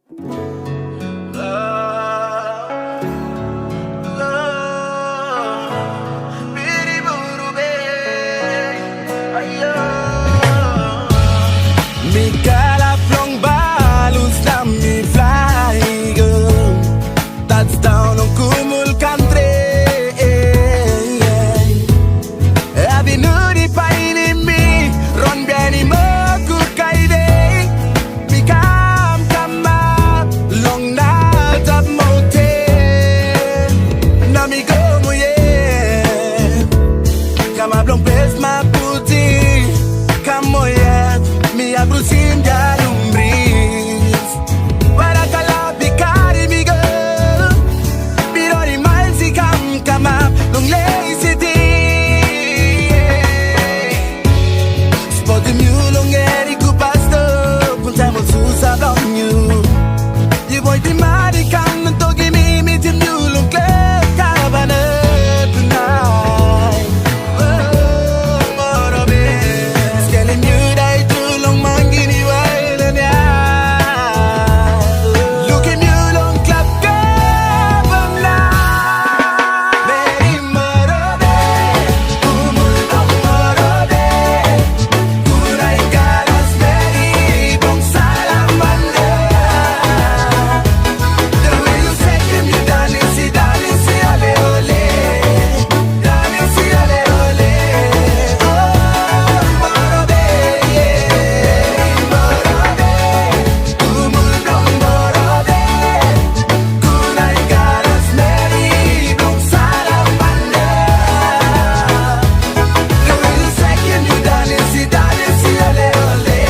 Me cala flong balus na me fly girl. Touchdown on Kumul country. Avenue paini mi ron biani mo kukaide. Mi kam kama long na tap motel. Na mi go mo ye. Kama blong pes ma puti. Kamo ye. Mi abrusim ya lumbris. Para kalabi kari mi girl. Birori mal si kam kama long lazy Spot the mule on Eric Pasto. Puntamos sus avenue. You boy the mari come and to give me the mule on club cabana tonight. Oh, more bit. Skelly mule I too long mangini wild ya. Look at mule on club cabana. Very more bit. Umul on more bit. Kuray kalas very bong salamanda. The way you say him, you dance, si ale ole. Dance, si ale ole. Oh, morobe, yeah, morobe. Umul dong morobe. Kuray kalas very bong salamanda. The way you say him, you dance, si ale ole.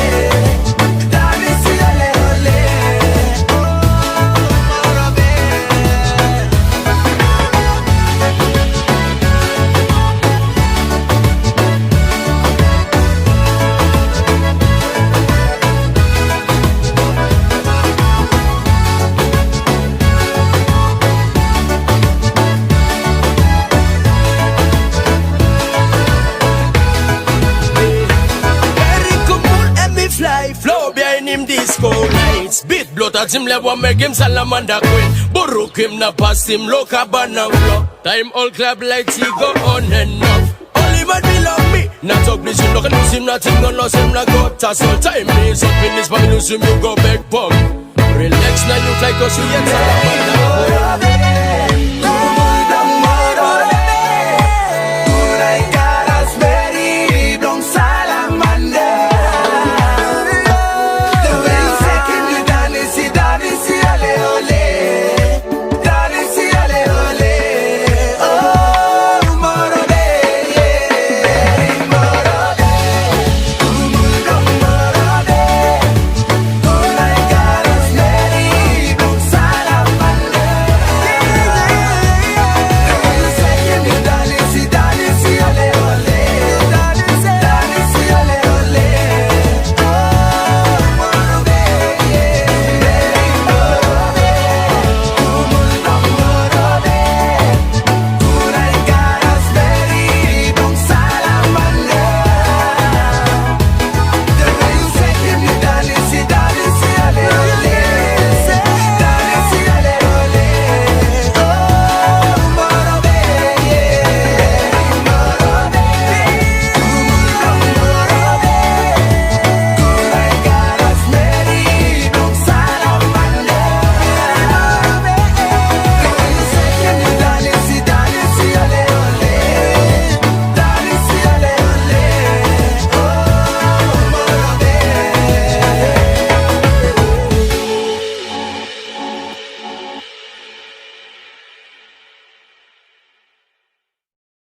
Dance, si ale ole. Oh, morobe. Eric Kumul and me fly, flow behind him disco nights. Beat blood at him level, make him salamander queen. Buruk him na pass him low cabana flow. Time all club lights he go on and off. Only man belong me. Not talk this you no can lose him, nothing no loss him like go toss all time is up in this family lose him you go back pump. Relax now you fly cause you get salamander queen.